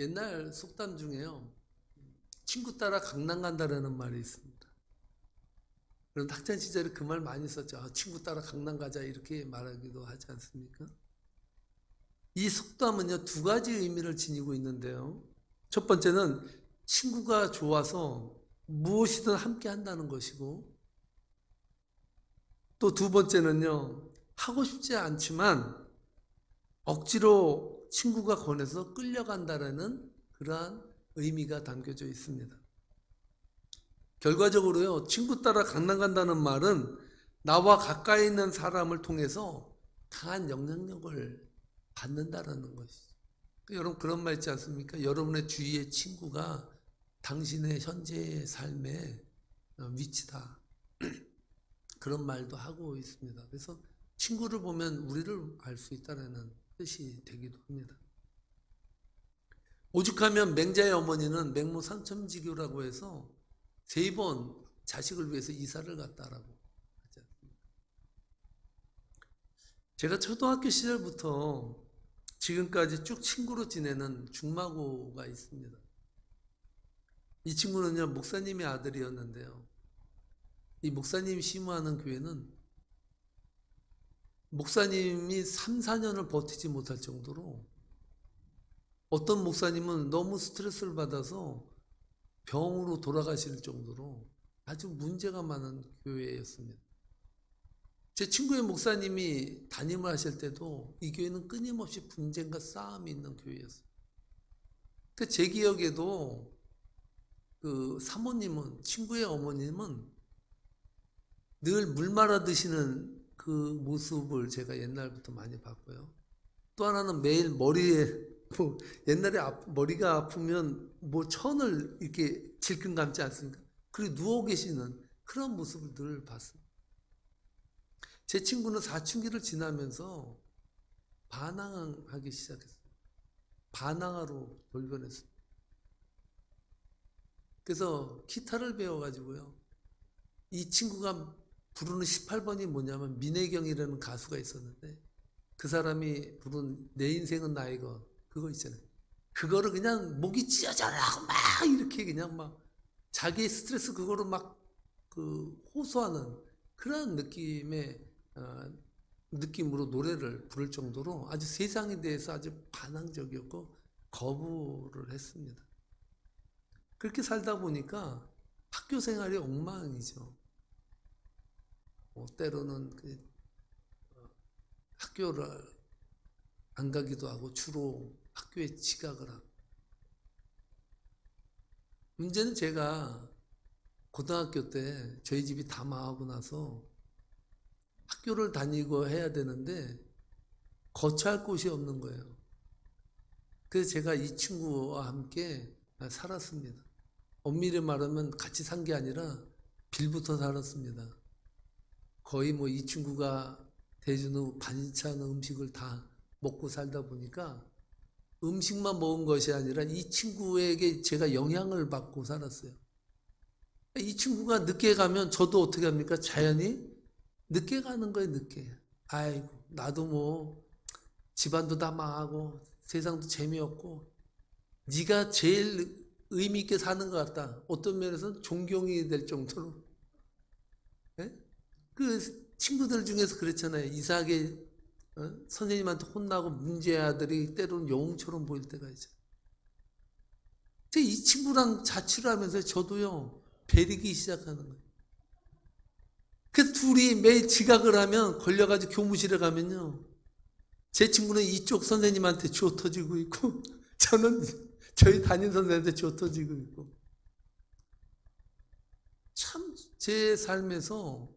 옛날 속담 중에요. 친구 따라 강남 간다라는 말이 있습니다. 그런 학창 시절에 그 말 많이 썼죠. 친구 따라 강남 가자 이렇게 말하기도 하지 않습니까? 이 속담은요, 두 가지 의미를 지니고 있는데요. 첫 번째는 친구가 좋아서 무엇이든 함께 한다는 것이고, 또 두 번째는요, 하고 싶지 않지만 억지로 친구가 권해서 끌려간다라는 그러한 의미가 담겨져 있습니다. 결과적으로요, 친구 따라 강남 간다는 말은 나와 가까이 있는 사람을 통해서 강한 영향력을 받는다라는 것이죠. 여러분 그런 말 있지 않습니까? 여러분의 주위의 친구가 당신의 현재의 삶의 위치다. 그런 말도 하고 있습니다. 그래서 친구를 보면 우리를 알 수 있다는 뜻이 되기도 합니다. 오죽하면 맹자의 어머니는 맹모 삼천지교라고 해서 3번 자식을 위해서 이사를 갔다라고 하지 않습니까? 제가 초등학교 시절부터 지금까지 쭉 친구로 지내는 중마고가 있습니다. 이 친구는요, 목사님의 아들이었는데요. 이 목사님이 심호하는 교회는 목사님이 3, 4년을 버티지 못할 정도로 어떤 목사님은 너무 스트레스를 받아서 병으로 돌아가실 정도로 아주 문제가 많은 교회였습니다. 제 친구의 목사님이 담임을 하실 때도 이 교회는 끊임없이 분쟁과 싸움이 있는 교회였어요. 제 기억에도 그 사모님은, 친구의 어머님은 늘 물 말아 드시는 그 모습을 제가 옛날부터 많이 봤고요. 또 하나는 매일 머리에 옛날에 머리가 아프면 천을 이렇게 질끈 감지 않습니까? 그리고 누워 계시는 그런 모습을 늘 봤습니다. 제 친구는 사춘기를 지나면서 반항하기 시작했어요. 반항아로 돌변했어요. 그래서 기타를 배워가지고요. 이 친구가 부르는 18번이 뭐냐면 민혜경이라는 가수가 있었는데 그 사람이 부른 내 인생은 나의 것 그거 있잖아요. 그거를 그냥 목이 찢어져라 하고 막 이렇게 그냥 막 자기의 스트레스 그거를 막 호소하는 그런 느낌으로 노래를 부를 정도로 아주 세상에 대해서 아주 반항적이었고 거부를 했습니다. 그렇게 살다 보니까 학교 생활이 엉망이죠. 때로는 학교를 안 가기도 하고 주로 학교에 지각을 하고. 문제는 제가 고등학교 때 저희 집이 다 망하고 나서 학교를 다니고 해야 되는데 거처할 곳이 없는 거예요. 그래서 제가 이 친구와 함께 살았습니다. 엄밀히 말하면 같이 산 게 아니라 빌부터 살았습니다. 거의 이 친구가 대주는 반찬 음식을 다 먹고 살다 보니까 음식만 먹은 것이 아니라 이 친구에게 제가 영향을 받고 살았어요. 이 친구가 늦게 가면 저도 어떻게 합니까? 자연히 늦게 가는 거예요, 늦게. 아이고, 나도 집안도 다 망하고 세상도 재미없고 네가 제일 의미 있게 사는 것 같다. 어떤 면에서는 존경이 될 정도로. 네? 그 친구들 중에서 그렇잖아요. 이상하게 선생님한테 혼나고 문제 아들이 때로는 영웅처럼 보일 때가 있죠. 이 친구랑 자취를 하면서 저도요 배리기 시작하는 거예요. 그래서 둘이 매일 지각을 하면 걸려가지고 교무실에 가면요 제 친구는 이쪽 선생님한테 주워 터지고 있고 저는 저희 담임 선생님한테 주워 터지고 있고 참 제 삶에서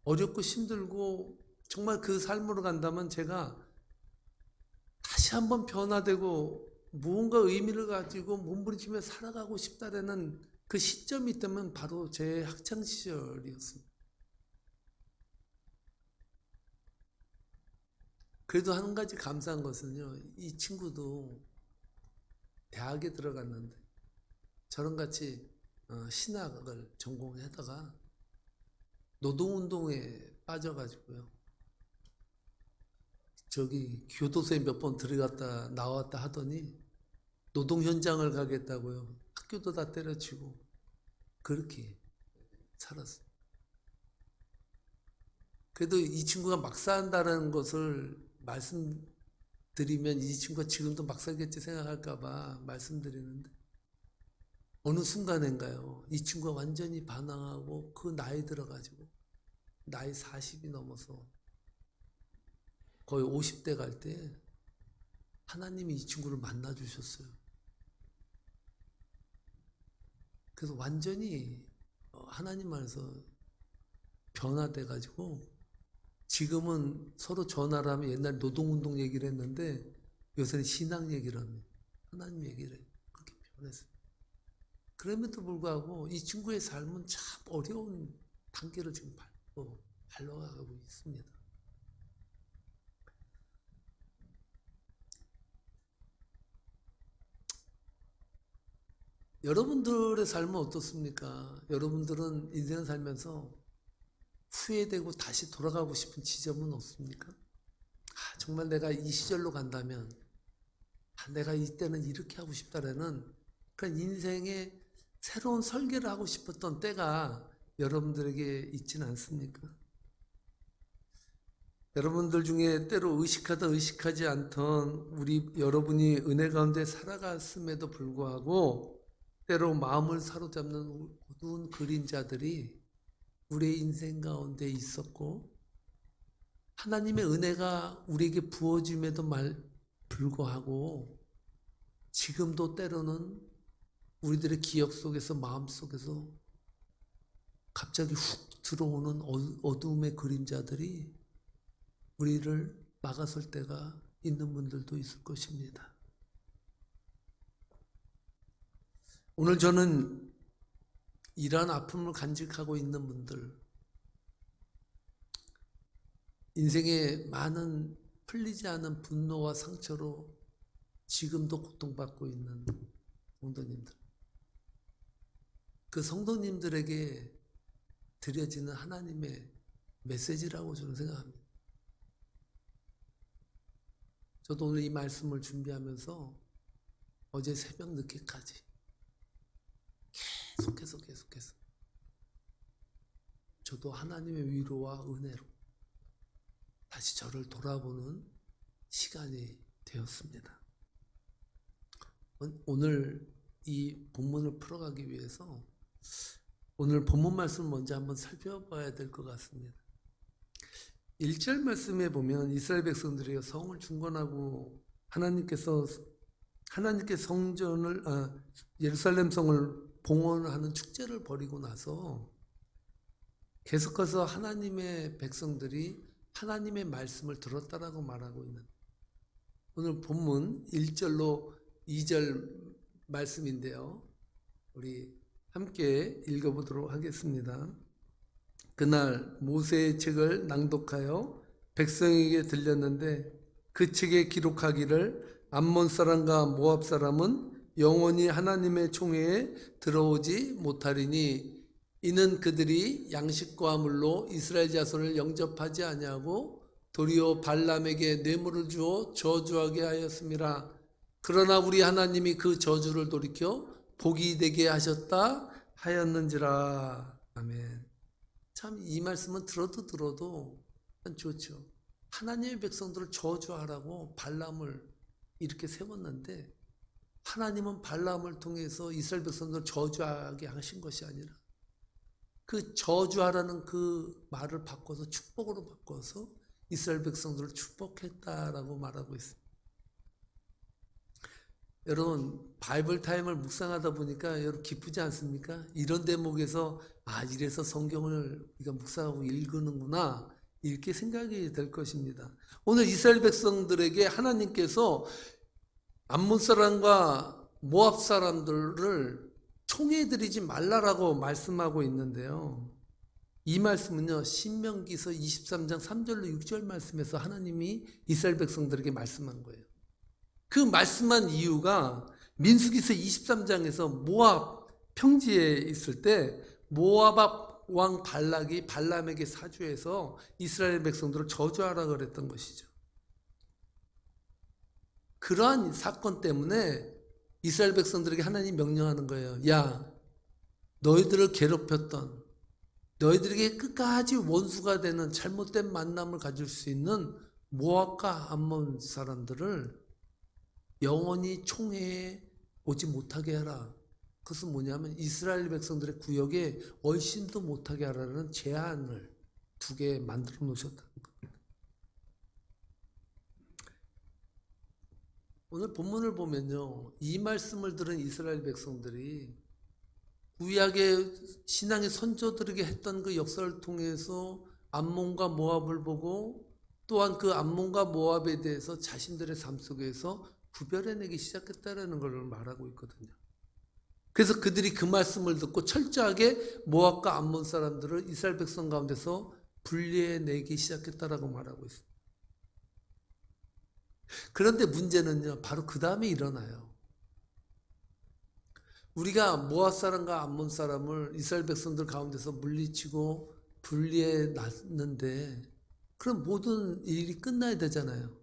어렵고 힘들고 정말 그 삶으로 간다면 제가 다시 한번 변화되고 무언가 의미를 가지고 몸부림치며 살아가고 싶다라는 그 시점이 있다면 바로 제 학창 시절이었습니다. 그래도 한 가지 감사한 것은요, 이 친구도 대학에 들어갔는데 저런 같이 신학을 전공하다가 노동운동에 빠져가지고요. 저기 교도소에 몇 번 들어갔다 나왔다 하더니 노동 현장을 가겠다고요. 학교도 다 때려치고 그렇게 살았어요. 그래도 이 친구가 막 산다는 것을 말씀드리면 이 친구가 지금도 막 살겠지 생각할까봐 말씀드리는데, 어느 순간인가요? 이 친구가 완전히 반항하고 그 나이 들어가지고 나이 40이 넘어서 거의 50대 갈 때 하나님이 이 친구를 만나 주셨어요. 그래서 완전히 하나님 안에서 변화돼 가지고 지금은 서로 전화를 하면 옛날 노동운동 얘기를 했는데 요새는 신앙 얘기를 합니다. 하나님 얘기를 해요. 그렇게 변했어요. 그럼에도 불구하고 이 친구의 삶은 참 어려운 단계를 지금 밟아가고 있습니다. 여러분들의 삶은 어떻습니까? 여러분들은 인생을 살면서 후회되고 다시 돌아가고 싶은 지점은 없습니까? 정말 내가 이 시절로 간다면 내가 이때는 이렇게 하고 싶다라는 그런 인생의 새로운 설계를 하고 싶었던 때가 여러분들에게 있지는 않습니까? 여러분들 중에 때로 의식하다 의식하지 않던 우리 여러분이 은혜 가운데 살아갔음에도 불구하고 때로 마음을 사로잡는 어두운 그림자들이 우리의 인생 가운데 있었고, 하나님의 은혜가 우리에게 부어짐에도 불구하고 지금도 때로는 우리들의 기억 속에서 마음 속에서 갑자기 훅 들어오는 어두움의 그림자들이 우리를 막아설 때가 있는 분들도 있을 것입니다. 오늘 저는 이러한 아픔을 간직하고 있는 분들, 인생에 많은 풀리지 않은 분노와 상처로 지금도 고통받고 있는 성도님들, 그 성도님들에게 드려지는 하나님의 메시지라고 저는 생각합니다. 저도 오늘 이 말씀을 준비하면서 어제 새벽 늦게까지 계속해서 저도 하나님의 위로와 은혜로 다시 저를 돌아보는 시간이 되었습니다. 오늘 이 본문을 풀어가기 위해서 오늘 본문 말씀을 먼저 한번 살펴봐야 될 것 같습니다. 1절 말씀에 보면 이스라엘 백성들이 성을 중건하고 하나님께 성전을 예루살렘 성을 봉헌하는 축제를 벌이고 나서 계속해서 하나님의 백성들이 하나님의 말씀을 들었다라고 말하고 있는 오늘 본문 1절로 2절 말씀인데요. 우리 함께 읽어보도록 하겠습니다. 그날 모세의 책을 낭독하여 백성에게 들렸는데 그 책에 기록하기를 암몬 사람과 모압 사람은 영원히 하나님의 총회에 들어오지 못하리니 이는 그들이 양식과 물로 이스라엘 자손을 영접하지 아니하고 도리어 발람에게 뇌물을 주어 저주하게 하였음이라. 그러나 우리 하나님이 그 저주를 돌이켜 복이 되게 하셨다 하였는지라. 아멘. 참 이 말씀은 들어도 좋죠. 하나님의 백성들을 저주하라고 발람을 이렇게 세웠는데 하나님은 발람을 통해서 이스라엘 백성들을 저주하게 하신 것이 아니라 그 저주하라는 그 말을 바꿔서 축복으로 바꿔서 이스라엘 백성들을 축복했다라고 말하고 있습니다. 여러분 바이블 타임을 묵상하다 보니까 여러분 기쁘지 않습니까? 이런 대목에서 이래서 성경을 우리가 묵상하고 읽는구나 이렇게 생각이 될 것입니다. 오늘 이스라엘 백성들에게 하나님께서 암몬 사람과 모압 사람들을 총애드리지 말라라고 말씀하고 있는데요. 이 말씀은요 신명기서 23장 3절로 6절 말씀에서 하나님이 이스라엘 백성들에게 말씀한 거예요. 그 말씀한 이유가 민수기서 23장에서 모압 평지에 있을 때 모압 왕 발락이 발람에게 사주해서 이스라엘 백성들을 저주하라 그랬던 것이죠. 그러한 사건 때문에 이스라엘 백성들에게 하나님 명령하는 거예요. 야, 너희들을 괴롭혔던, 너희들에게 끝까지 원수가 되는 잘못된 만남을 가질 수 있는 모압과 암몬 사람들을 영원히 총회에 오지 못하게 하라. 그것은 뭐냐면 이스라엘 백성들의 구역에 얼씬도 못하게 하라는 제한을 2개 만들어 놓으셨다는 겁니다. 오늘 본문을 보면요, 이 말씀을 들은 이스라엘 백성들이 구약의 신앙의 선조들에게 했던 그 역사를 통해서 암몬과 모압을 보고 또한 그 암몬과 모압에 대해서 자신들의 삶 속에서 구별해내기 시작했다라는 걸 말하고 있거든요. 그래서 그들이 그 말씀을 듣고 철저하게 모압과 암몬 사람들을 이스라엘 백성 가운데서 분리해내기 시작했다라고 말하고 있습니다. 그런데 문제는요, 바로 그 다음에 일어나요. 우리가 모압 사람과 암몬 사람을 이스라엘 백성들 가운데서 물리치고 분리해 놨는데 그럼 모든 일이 끝나야 되잖아요.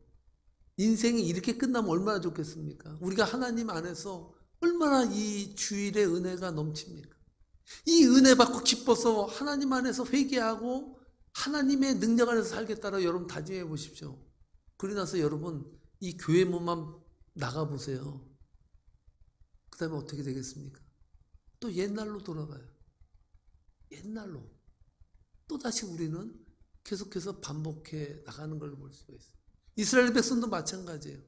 인생이 이렇게 끝나면 얼마나 좋겠습니까? 우리가 하나님 안에서 얼마나 이 주일의 은혜가 넘칩니까? 이 은혜 받고 기뻐서 하나님 안에서 회개하고 하나님의 능력 안에서 살겠다라고 여러분 다짐해 보십시오. 그러고 나서 여러분 이 교회 문만 나가보세요. 그 다음에 어떻게 되겠습니까? 또 옛날로 돌아가요. 옛날로. 또다시 우리는 계속해서 반복해 나가는 걸 볼 수가 있어요. 이스라엘 백성도 마찬가지예요.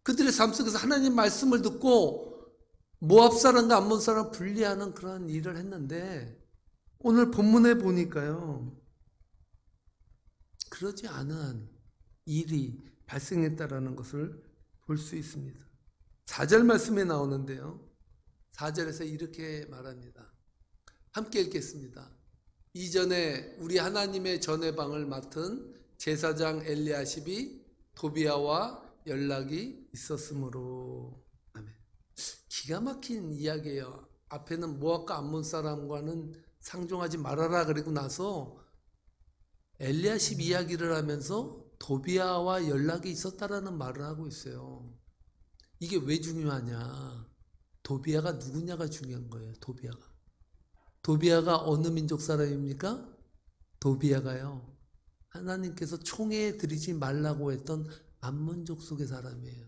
그들의 삶 속에서 하나님 말씀을 듣고 모압 사람과 암몬 사람 분리하는 그런 일을 했는데 오늘 본문에 보니까요, 그러지 않은 일이 발생했다라는 것을 볼 수 있습니다. 4절 말씀에 나오는데요, 4절에서 이렇게 말합니다. 함께 읽겠습니다. 이전에 우리 하나님의 전회방을 맡은 제사장 엘리야십이 도비아와 연락이 있었으므로. 아멘. 기가 막힌 이야기예요. 앞에는 모압과 암몬 사람과는 상종하지 말아라 그리고 나서 엘리야십 이야기를 하면서 도비아와 연락이 있었다라는 말을 하고 있어요. 이게 왜 중요하냐? 도비아가 누구냐가 중요한 거예요. 도비아가 어느 민족 사람입니까? 도비아가요, 하나님께서 총회에 들이지 말라고 했던 암몬족 속의 사람이에요.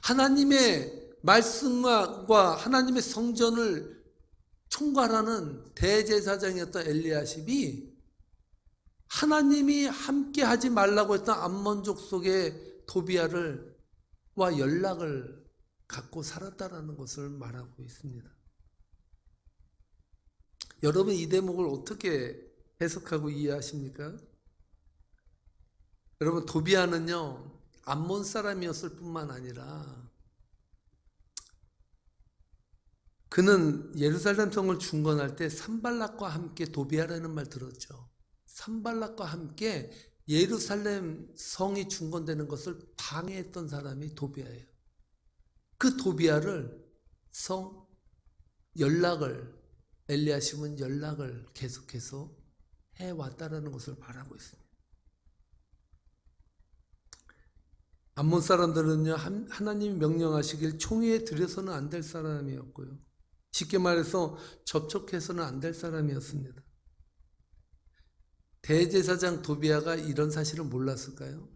하나님의 말씀과 하나님의 성전을 총괄하는 대제사장이었던 엘리야십이 하나님이 함께 하지 말라고 했던 암몬족 속의 도비아와 연락을 갖고 살았다라는 것을 말하고 있습니다. 여러분 이 대목을 어떻게 해석하고 이해하십니까? 여러분 도비아는요, 암몬 사람이었을 뿐만 아니라 그는 예루살렘 성을 중건할 때 산발락과 함께 도비아라는 말 들었죠. 산발락과 함께 예루살렘 성이 중건되는 것을 방해했던 사람이 도비아예요. 그 도비아를 엘리야십은 연락을 계속해서 해왔다라는 것을 말하고 있습니다. 암몬 사람들은요, 하나님이 명령하시길 총회에 들여서는 안 될 사람이었고요. 쉽게 말해서 접촉해서는 안 될 사람이었습니다. 대제사장 도비아가 이런 사실을 몰랐을까요?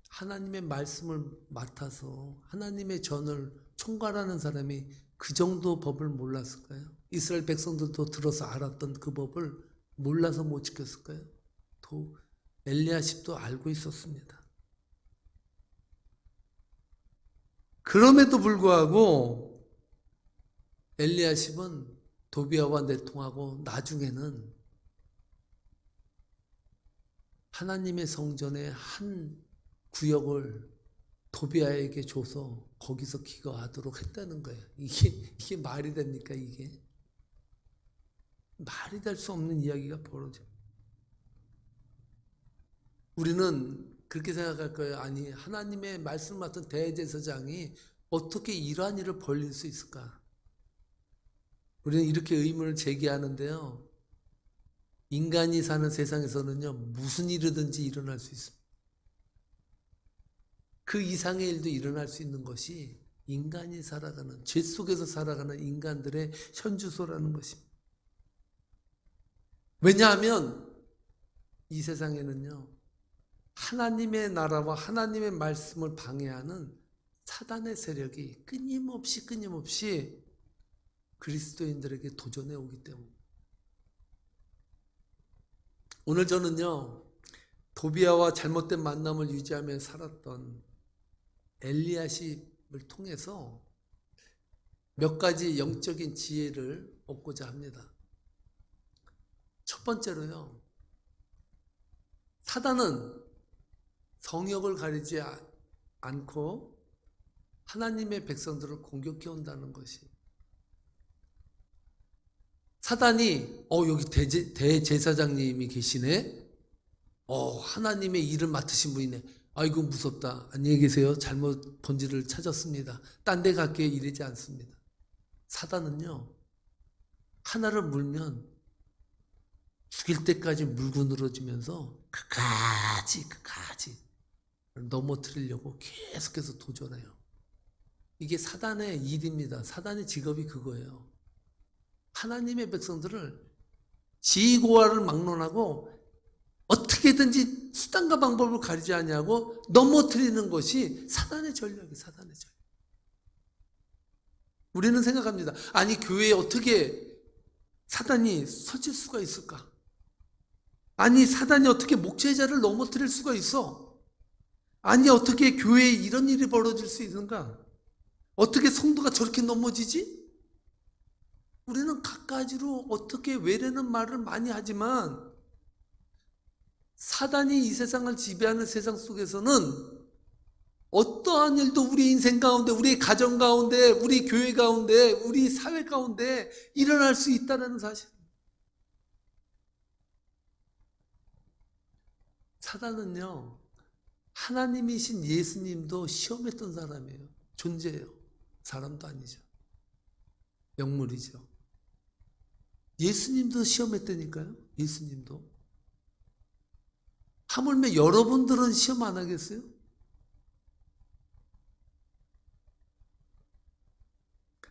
하나님의 말씀을 맡아서 하나님의 전을 총괄하는 사람이 그 정도 법을 몰랐을까요? 이스라엘 백성들도 들어서 알았던 그 법을 몰라서 못 지켰을까요? 엘리야십도 알고 있었습니다. 그럼에도 불구하고 엘리야십은 도비아와 내통하고 나중에는 하나님의 성전의 한 구역을 도비아에게 줘서 거기서 기거하도록 했다는 거예요. 이게 말이 됩니까? 이게 말이 될 수 없는 이야기가 벌어져요. 우리는 그렇게 생각할 거예요. 아니, 하나님의 말씀 맡은 대제사장이 어떻게 이러한 일을 벌릴 수 있을까? 우리는 이렇게 의문을 제기하는데요, 인간이 사는 세상에서는요, 무슨 일이든지 일어날 수 있습니다. 그 이상의 일도 일어날 수 있는 것이 인간이 살아가는, 죄 속에서 살아가는 인간들의 현주소라는 것입니다. 왜냐하면 이 세상에는요, 하나님의 나라와 하나님의 말씀을 방해하는 사단의 세력이 끊임없이 그리스도인들에게 도전해 오기 때문에. 오늘 저는요, 도비아와 잘못된 만남을 유지하며 살았던 엘리야십을 통해서 몇 가지 영적인 지혜를 얻고자 합니다. 첫 번째로요, 사단은 성역을 가리지 않고 하나님의 백성들을 공격해 온다는 것이, 사단이 여기 대제사장님이 계시네, 하나님의 일을 맡으신 분이네, 아이고 무섭다, 안녕히 계세요, 잘못 본질을 찾았습니다, 딴 데 갈게요, 이러지 않습니다. 사단은요, 하나를 물면 죽일 때까지 물고 늘어지면서 끝까지 넘어뜨리려고 계속해서 도전해요. 이게 사단의 일입니다. 사단의 직업이 그거예요. 하나님의 백성들을 지고와를 막론하고 어떻게든지 수단과 방법을 가리지 않냐고 넘어뜨리는 것이 사단의 전략이에요. 사단의 전략. 우리는 생각합니다. 아니, 교회에 어떻게 사단이 설칠 수가 있을까? 아니, 사단이 어떻게 목회자를 넘어뜨릴 수가 있어? 아니, 어떻게 교회에 이런 일이 벌어질 수 있는가? 어떻게 성도가 저렇게 넘어지지? 우리는 갖가지로 어떻게 외래는 말을 많이 하지만, 사단이 이 세상을 지배하는 세상 속에서는 어떠한 일도 우리 인생 가운데, 우리 가정 가운데, 우리 교회 가운데, 우리 사회 가운데 일어날 수 있다는 사실. 사단은요, 하나님이신 예수님도 시험했던 사람이에요. 존재예요. 사람도 아니죠. 영물이죠. 예수님도 시험했다니까요. 예수님도. 하물며 여러분들은 시험 안 하겠어요?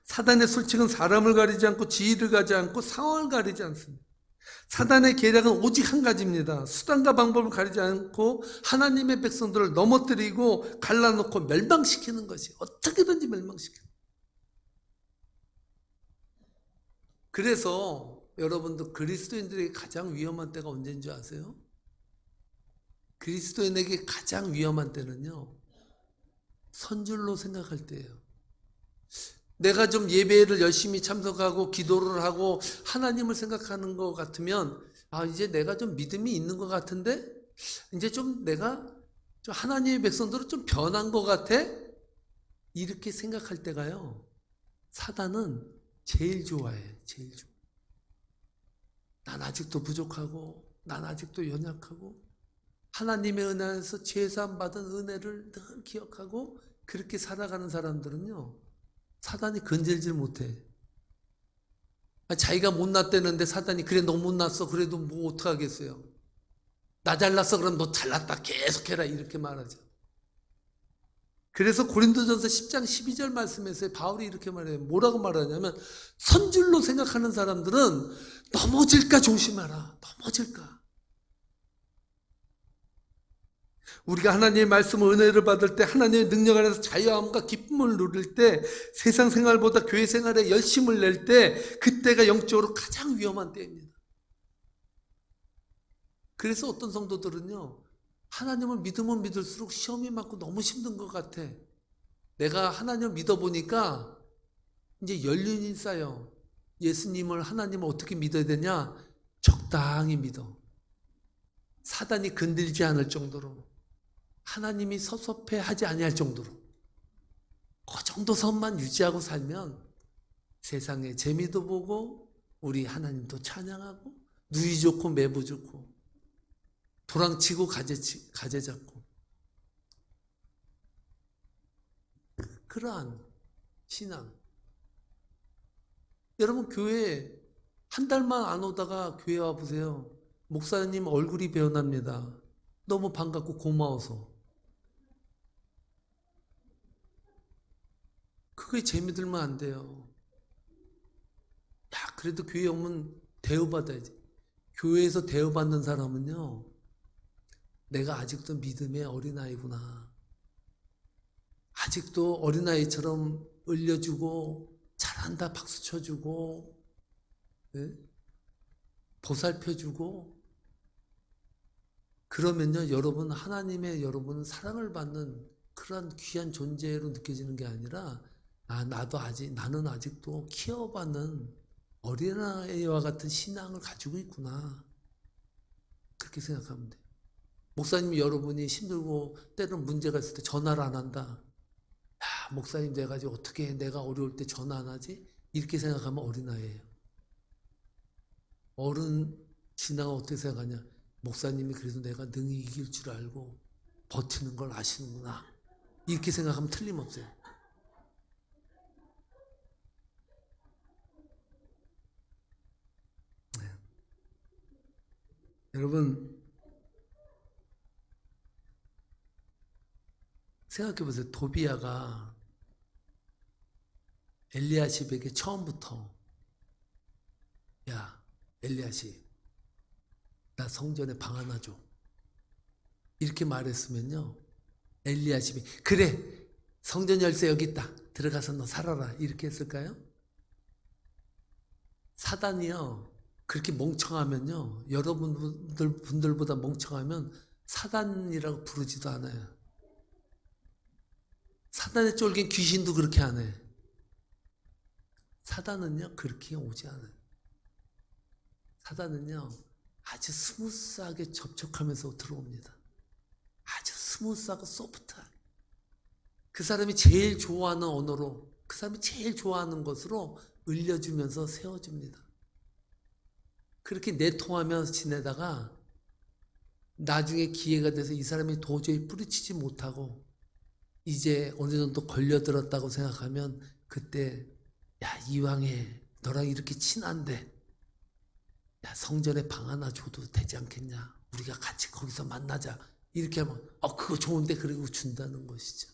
사단의 술칙은 사람을 가리지 않고 지위를 가리지 않고 상황을 가리지 않습니다. 사단의 계략은 오직 한 가지입니다. 수단과 방법을 가리지 않고 하나님의 백성들을 넘어뜨리고 갈라놓고 멸망시키는 것이, 어떻게든지 멸망시키는. 그래서 여러분도 그리스도인들에게 가장 위험한 때가 언제인 줄 아세요? 그리스도인에게 가장 위험한 때는요, 선줄로 생각할 때예요. 내가 좀 예배를 열심히 참석하고 기도를 하고 하나님을 생각하는 것 같으면, 이제 내가 좀 믿음이 있는 것 같은데, 이제 좀 내가 좀 하나님의 백성들은 좀 변한 것 같아? 이렇게 생각할 때가요, 사단은 제일 좋아해. 제일 좋아. 난 아직도 부족하고, 난 아직도 연약하고, 하나님의 은혜 안에서 제사함 받은 은혜를 늘 기억하고 그렇게 살아가는 사람들은요, 사단이 건들질 못해. 자기가 못났다는데 사단이, 그래 너 못났어, 그래도 뭐 어떡하겠어요, 나 잘났어, 그럼 너 잘났다 계속해라, 이렇게 말하죠. 그래서 고린도전서 10장 12절 말씀에서 바울이 이렇게 말해요. 뭐라고 말하냐면, 선줄로 생각하는 사람들은 넘어질까 조심하라. 넘어질까. 우리가 하나님의 말씀을, 은혜를 받을 때, 하나님의 능력 안에서 자유함과 기쁨을 누릴 때, 세상 생활보다 교회 생활에 열심을 낼 때, 그때가 영적으로 가장 위험한 때입니다. 그래서 어떤 성도들은요, 하나님을 믿으면 믿을수록 시험이 많고 너무 힘든 것 같아. 내가 하나님을 믿어보니까 이제 연륜이 쌓여. 예수님을, 하나님을 어떻게 믿어야 되냐? 적당히 믿어. 사단이 건들지 않을 정도로, 하나님이 섭섭해 하지 아니할 정도로, 그 정도 선만 유지하고 살면 세상에 재미도 보고 우리 하나님도 찬양하고 누이 좋고 매부 좋고 도랑치고 가재 잡고, 그러한 신앙. 여러분, 교회 한 달만 안 오다가 교회 와보세요. 목사님 얼굴이 변합니다. 너무 반갑고 고마워서. 그게 재미 들면 안 돼요. 야, 그래도 교회 오면 대우받아야지. 교회에서 대우받는 사람은요, 내가 아직도 믿음의 어린아이구나. 아직도 어린아이처럼 을려주고 잘한다 박수 쳐주고, 네? 보살펴주고, 그러면요 여러분 하나님의 여러분 사랑을 받는 그런 귀한 존재로 느껴지는 게 아니라, 아 나는 아직도 키워받는 어린아이와 같은 신앙을 가지고 있구나, 그렇게 생각하면 돼요. 목사님이 여러분이 힘들고 때로는 문제가 있을 때 전화를 안 한다. 야, 목사님 돼가지고 어떻게 내가 어려울 때 전화 안 하지? 이렇게 생각하면 어린아이예요. 어른 신앙은 어떻게 생각하냐? 목사님이 그래도 내가 능히 이길 줄 알고 버티는 걸 아시는구나, 이렇게 생각하면 틀림없어요. 네. 여러분 생각해 보세요. 도비야가 엘리야십에게 처음부터 야 엘리야십 나 성전에 방 하나 줘, 이렇게 말했으면요 엘리야십이 그래 성전 열쇠 여기 있다 들어가서 너 살아라 이렇게 했을까요? 사단이요 그렇게 멍청하면요, 여러분들보다 멍청하면 사단이라고 부르지도 않아요. 사단에 쫄긴 귀신도 그렇게 안 해. 사단은요 그렇게 오지 않아요. 사단은요 아주 스무스하게 접촉하면서 들어옵니다. 아주 스무스하고 소프트하게. 그 사람이 제일 좋아하는 언어로, 그 사람이 제일 좋아하는 것으로 을려주면서 세워줍니다. 그렇게 내통하면서 지내다가 나중에 기회가 돼서 이 사람이 도저히 뿌리치지 못하고 이제 어느 정도 걸려들었다고 생각하면 그때 야 이왕에 너랑 이렇게 친한데 야 성전에 방 하나 줘도 되지 않겠냐, 우리가 같이 거기서 만나자, 이렇게 하면 그거 좋은데 그러고 준다는 것이죠.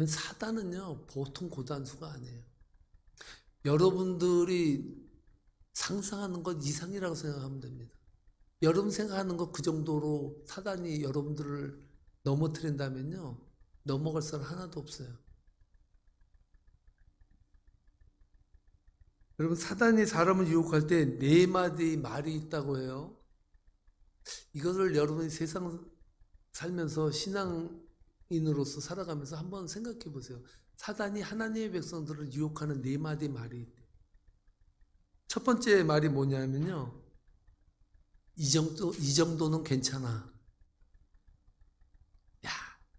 사단은요 보통 고단수가 아니에요. 여러분들이 상상하는 것 이상이라고 생각하면 됩니다. 여러분 생각하는 것 그 정도로 사단이 여러분들을 넘어뜨린다면요 넘어갈 사람 하나도 없어요. 여러분 사단이 사람을 유혹할 때 4마디 말이 있다고 해요. 이것을 여러분이 세상 살면서 신앙인으로서 살아가면서 한번 생각해 보세요. 사단이 하나님의 백성들을 유혹하는 4마디 말이 있대요. 첫 번째 말이 뭐냐면요, 이 정도는 괜찮아. 야,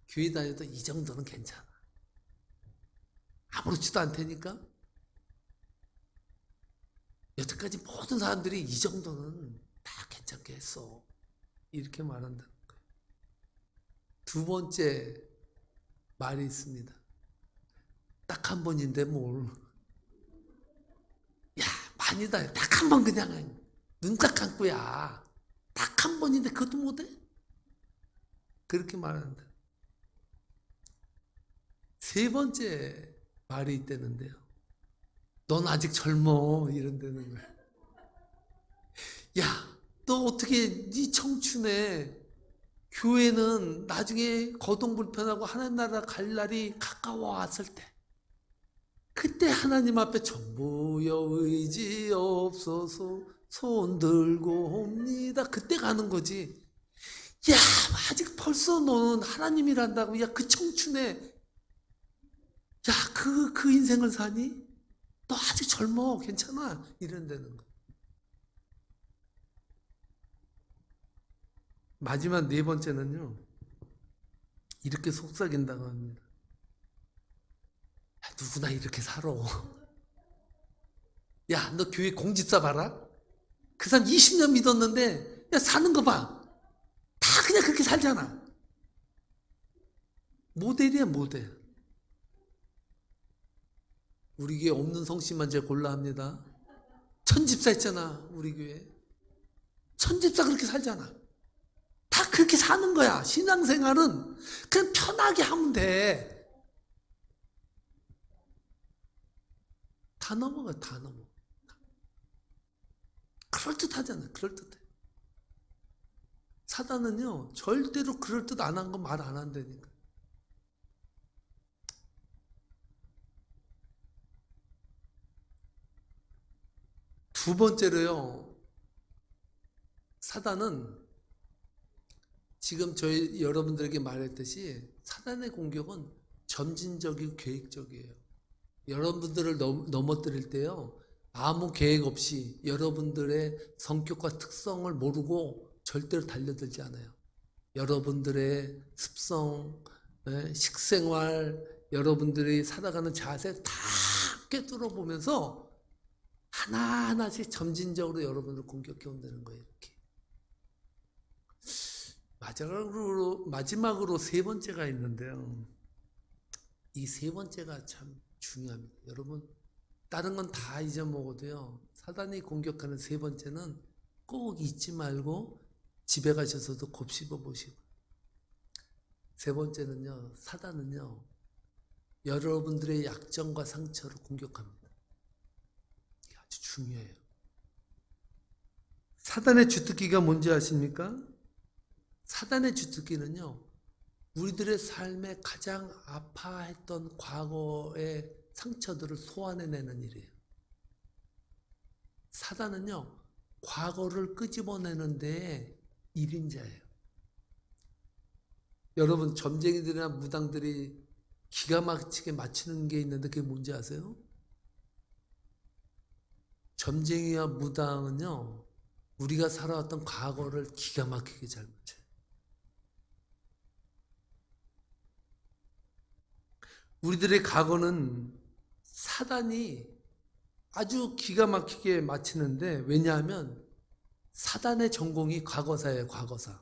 교회 다녀도 이 정도는 괜찮아. 아무렇지도 않다니까? 여태까지 모든 사람들이 이 정도는 다 괜찮게 했어, 이렇게 말한다는 거예요. 두 번째 말이 있습니다. 딱 한 번인데 뭘. 야, 많이다. 딱 한 번 그냥 눈 딱 감고야. 딱 한 번인데 그것도 못해? 그렇게 말한다. 세 번째 말이 있다는데요. 넌 아직 젊어, 이런다는 거야. 야, 너 어떻게 네 청춘에 교회는 나중에 거동불편하고 하나님 나라 갈 날이 가까워 왔을 때 그때 하나님 앞에 정부여 의지없어서 손 들고 옵니다, 그때 가는 거지. 야, 아직 벌써 너는 하나님이란다고. 야, 그 청춘에 야, 그 인생을 사니? 너 아직 젊어, 괜찮아, 이런다는 거. 마지막 4번째는요 이렇게 속삭인다고 합니다. 야, 누구나 이렇게 살아. 야, 너 교회 공집사 봐라. 그 사람 20년 믿었는데 야 사는 거 봐. 다 그냥 그렇게 살잖아. 모델이야, 모델. 우리 교회 없는 성씨만 제가 골라 합니다. 천집사 있잖아, 우리 교회. 천집사 그렇게 살잖아. 다 그렇게 사는 거야. 신앙생활은 그냥 편하게 하면 돼. 다 넘어가, 다 넘어. 그럴듯하잖아요. 그럴듯해. 사단은요, 절대로 그럴듯 안 한 거 말 안 한다니까. 두 번째로요, 사단은 지금 저희 여러분들에게 말했듯이 사단의 공격은 점진적이고 계획적이에요. 여러분들을 넘어뜨릴 때요, 아무 계획 없이 여러분들의 성격과 특성을 모르고 절대로 달려들지 않아요. 여러분들의 습성, 식생활, 여러분들이 살아가는 자세 다 꿰뚫어 보면서 하나하나씩 점진적으로 여러분을 공격해 온다는 거예요. 이렇게. 마지막으로 세 번째가 있는데요. 이 세 번째가 참 중요합니다. 여러분, 다른 건 다 잊어먹어도요, 사단이 공격하는 세 번째는 꼭 잊지 말고 집에 가셔서도 곱씹어 보시고. 세 번째는요, 사단은요, 여러분들의 약점과 상처를 공격합니다. 이게 아주 중요해요. 사단의 주특기가 뭔지 아십니까? 사단의 주특기는요, 우리들의 삶에 가장 아파했던 과거의 상처들을 소환해내는 일이에요. 사단은요, 과거를 끄집어내는 데에 일인자예요. 여러분, 점쟁이들이나 무당들이 기가 막히게 맞추는 게 있는데 그게 뭔지 아세요? 점쟁이와 무당은요, 우리가 살아왔던 과거를 기가 막히게 잘 맞춰요. 우리들의 과거는 사단이 아주 기가 막히게 맞히는데, 왜냐하면 사단의 전공이 과거사예요. 과거사.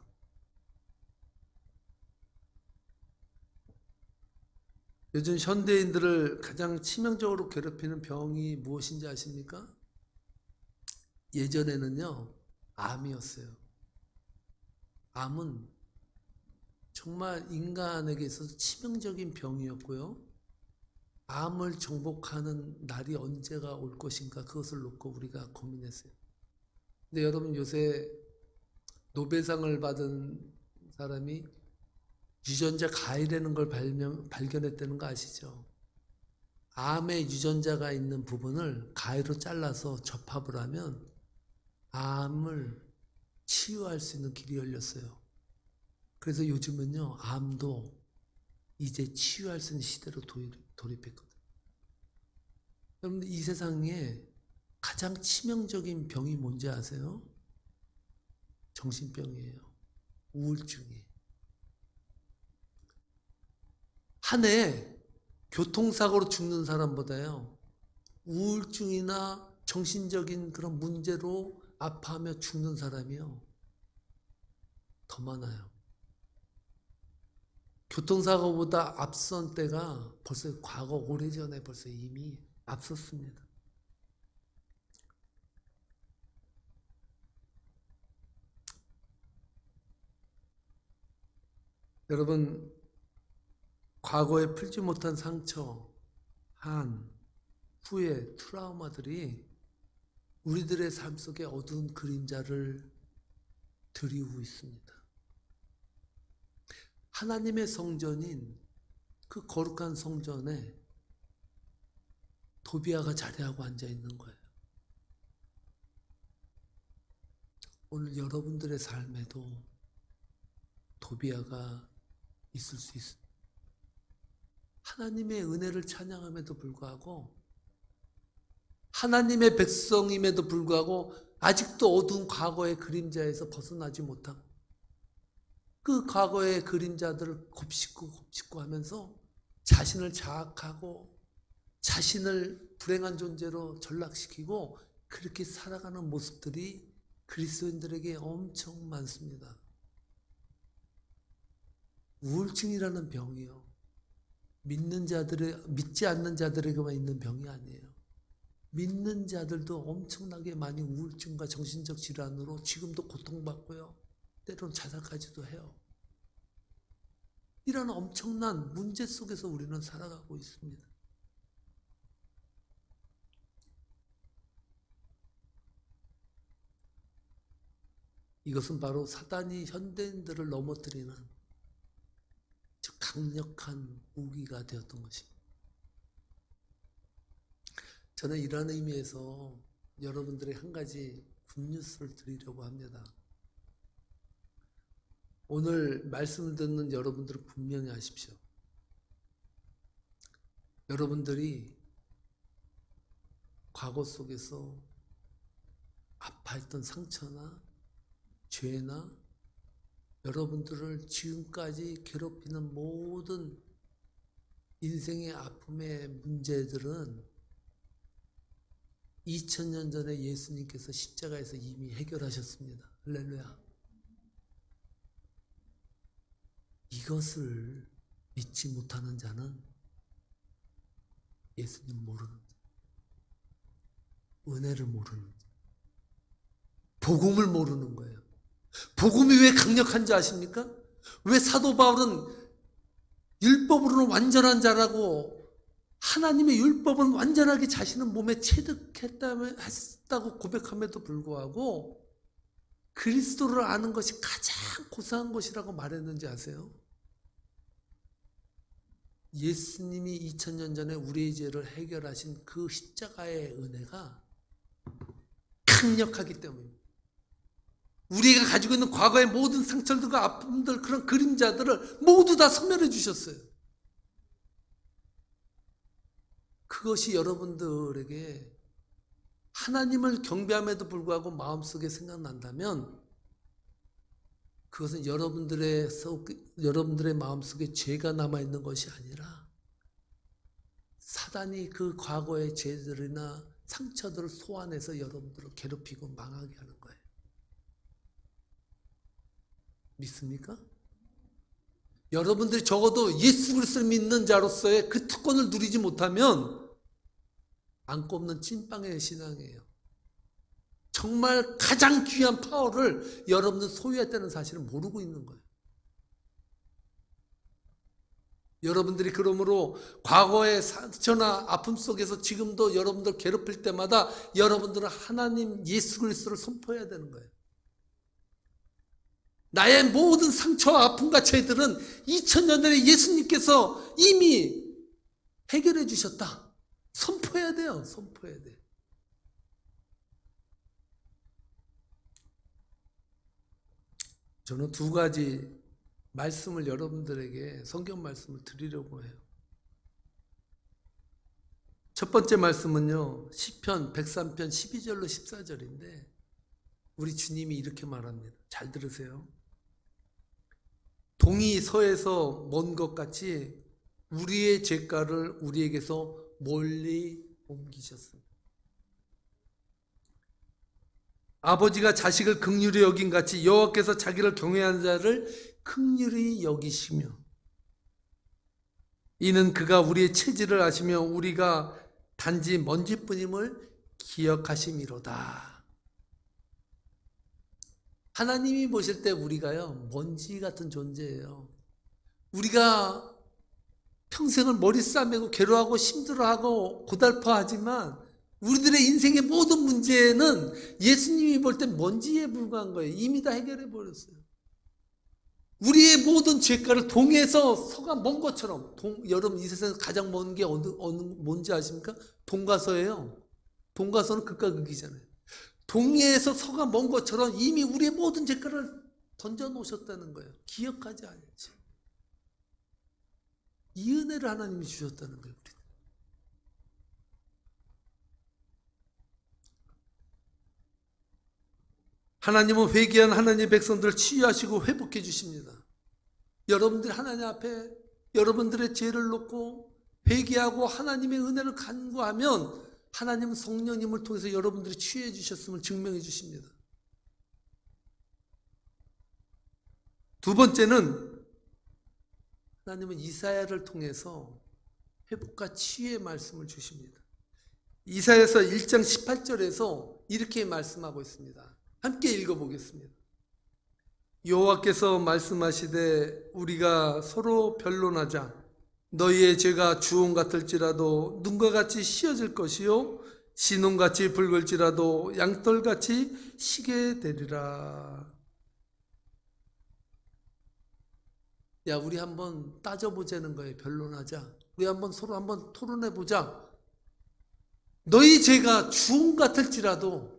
요즘 현대인들을 가장 치명적으로 괴롭히는 병이 무엇인지 아십니까? 예전에는요, 암이었어요. 암은 정말 인간에게 있어서 치명적인 병이었고요. 암을 정복하는 날이 언제가 올 것인가, 그것을 놓고 우리가 고민했어요. 근데 여러분, 요새 노벨상을 받은 사람이 유전자 가위라는 걸 발견했다는 거 아시죠? 암의 유전자가 있는 부분을 가위로 잘라서 접합을 하면 암을 치유할 수 있는 길이 열렸어요. 그래서 요즘은요, 암도 이제 치유할 수 있는 시대로 돌입했거든요. 여러분들, 이 세상에 가장 치명적인 병이 뭔지 아세요? 정신병이에요. 우울증이에요. 한 해 교통사고로 죽는 사람보다요, 우울증이나 정신적인 그런 문제로 아파하며 죽는 사람이요, 더 많아요. 교통사고보다 앞선 때가 벌써 과거 오래전에 벌써 이미 앞섰습니다. 여러분, 과거에 풀지 못한 상처, 한, 후회, 트라우마들이 우리들의 삶 속에 어두운 그림자를 드리우고 있습니다. 하나님의 성전인 그 거룩한 성전에 도비아가 자리하고 앉아 있는 거예요. 오늘 여러분들의 삶에도 도비아가 있을 수 있습니다. 하나님의 은혜를 찬양함에도 불구하고, 하나님의 백성임에도 불구하고 아직도 어두운 과거의 그림자에서 벗어나지 못하고, 그 과거의 그림자들을 곱씹고 하면서 자신을 자학하고 자신을 불행한 존재로 전락시키고 그렇게 살아가는 모습들이 그리스도인들에게 엄청 많습니다. 우울증이라는 병이요, 믿지 않는 자들에게만 있는 병이 아니에요. 믿는 자들도 엄청나게 많이 우울증과 정신적 질환으로 지금도 고통받고요, 때로는 자살까지도 해요. 이런 엄청난 문제 속에서 우리는 살아가고 있습니다. 이것은 바로 사단이 현대인들을 넘어뜨리는 아주 강력한 무기가 되었던 것입니다. 저는 이런 의미에서 여러분들의 한 가지 굿뉴스를 드리려고 합니다. 오늘 말씀을 듣는 여러분들은 분명히 아십시오. 여러분들이 과거 속에서 아파했던 상처나 죄나 여러분들을 지금까지 괴롭히는 모든 인생의 아픔의 문제들은 2000년 전에 예수님께서 십자가에서 이미 해결하셨습니다. 할렐루야. 이것을 믿지 못하는 자는 예수님 모르는 자, 은혜를 모르는 자, 복음을 모르는 거예요. 복음이 왜 강력한지 아십니까? 왜 사도 바울은 율법으로는 완전한 자라고 하나님의 율법은 완전하게 자신은 몸에 체득했다고 고백함에도 불구하고 그리스도를 아는 것이 가장 고상한 것이라고 말했는지 아세요? 예수님이 2000년 전에 우리의 죄를 해결하신 그 십자가의 은혜가 강력하기 때문입니다. 우리가 가지고 있는 과거의 모든 상처들과 아픔들, 그런 그림자들을 모두 다 소멸해 주셨어요. 그것이 여러분들에게 하나님을 경배함에도 불구하고 마음속에 생각난다면 그것은 여러분들의 마음속에 죄가 남아있는 것이 아니라 사단이 그 과거의 죄들이나 상처들을 소환해서 여러분들을 괴롭히고 망하게 하는 거예요. 믿습니까? 여러분들이 적어도 예수 그리스도를 믿는 자로서의 그 특권을 누리지 못하면 안 꼽는 찐빵의 신앙이에요. 정말 가장 귀한 파워를 여러분들 소유했다는 사실을 모르고 있는 거예요. 여러분들이 그러므로 과거의 상처나 아픔 속에서 지금도 여러분들 괴롭힐 때마다 여러분들은 하나님 예수 그리스도를 선포해야 되는 거예요. 나의 모든 상처와 아픔과 죄들은 2000년 전에 예수님께서 이미 해결해 주셨다. 선포해야 돼요. 선포해야 돼. 저는 두 가지 말씀을 여러분들에게 성경 말씀을 드리려고 해요. 첫 번째 말씀은요, 시편 103편 12절로 14절인데 우리 주님이 이렇게 말합니다. 잘 들으세요. 동이 서에서 먼 것 같이 우리의 죄가를 우리에게서 멀리 옮기셨습니다. 아버지가 자식을 긍휼히 여긴 같이 여호와께서 자기를 경외하는 자를 긍휼히 여기시며 이는 그가 우리의 체질을 아시며 우리가 단지 먼지뿐임을 기억하심이로다. 하나님이 보실 때 우리가요, 먼지 같은 존재예요. 우리가 평생을 머리 싸매고 괴로워하고 힘들어하고 고달퍼하지만 우리들의 인생의 모든 문제는 예수님이 볼 때 먼지에 불과한 거예요. 이미 다 해결해 버렸어요. 우리의 모든 죄가를 동에서 서가 먼 것처럼, 여러분 이 세상에서 가장 먼 게 뭔지 아십니까? 동가서예요. 동가서는 극과 극이잖아요. 동해에서 서가 먼 것처럼 이미 우리의 모든 죄가를 던져 놓으셨다는 거예요. 기억하지 않지. 이 은혜를 하나님이 주셨다는 거예요. 우리는. 하나님은 회개한 하나님의 백성들을 치유하시고 회복해 주십니다. 여러분들이 하나님 앞에 여러분들의 죄를 놓고 회개하고 하나님의 은혜를 간구하면 하나님은 성령님을 통해서 여러분들이 치유해 주셨음을 증명해 주십니다. 두 번째는 하나님은 이사야를 통해서 회복과 치유의 말씀을 주십니다. 이사야서 1장 18절에서 이렇게 말씀하고 있습니다. 함께 읽어보겠습니다. 여호와께서 말씀하시되 우리가 서로 변론하자. 너희의 죄가 주홍 같을지라도 눈과 같이 씌어질 것이요 진홍같이 붉을지라도 양털같이 시게 되리라. 야, 우리 한번 따져보자는 거예요. 변론하자. 우리 한번 서로 한번 토론해보자. 너희 죄가 주홍 같을지라도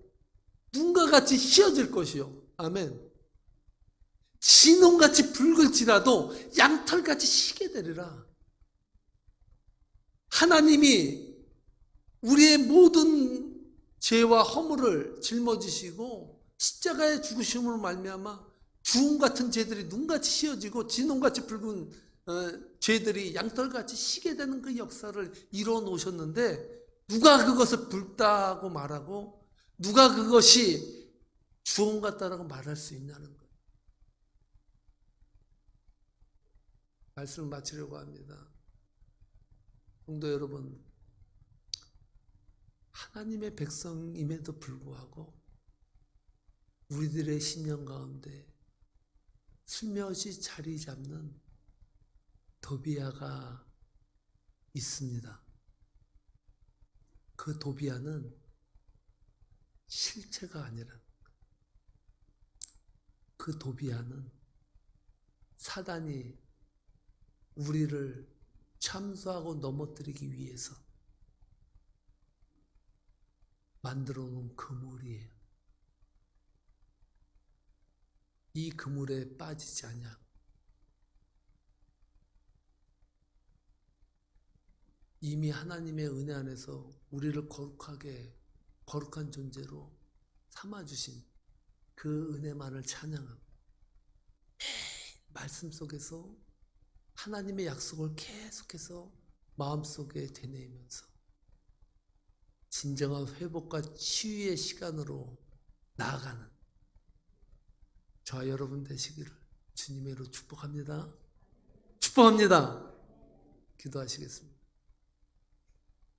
눈과 같이 씌어질 것이요. 아멘. 진홍같이 붉을지라도 양털같이 시게 되리라. 하나님이 우리의 모든 죄와 허물을 짊어지시고 십자가의 죽으심으로 말미암아 주홍 같은 죄들이 눈같이 씌어지고 진홍같이 붉은 죄들이 양털같이 시게 되는 그 역사를 이루어 놓으셨는데, 누가 그것을 붉다고 말하고 누가 그것이 주홍 같다라고 말할 수 있냐는 거예요. 말씀을 마치려고 합니다. 성도 여러분, 하나님의 백성임에도 불구하고 우리들의 신령 가운데 슬며시 자리 잡는 도비아가 있습니다. 그 도비아는 실체가 아니라 그 도비아는 사단이 우리를 참수하고 넘어뜨리기 위해서 만들어 놓은 그물이에요. 이 그물에 빠지지 않냐. 이미 하나님의 은혜 안에서 우리를 거룩한 존재로 삼아주신 그 은혜만을 찬양하고 말씀 속에서 하나님의 약속을 계속해서 마음속에 되뇌이면서 진정한 회복과 치유의 시간으로 나아가는 저와 여러분 되시기를 주님의 이름으로 축복합니다. 축복합니다. 기도하시겠습니다.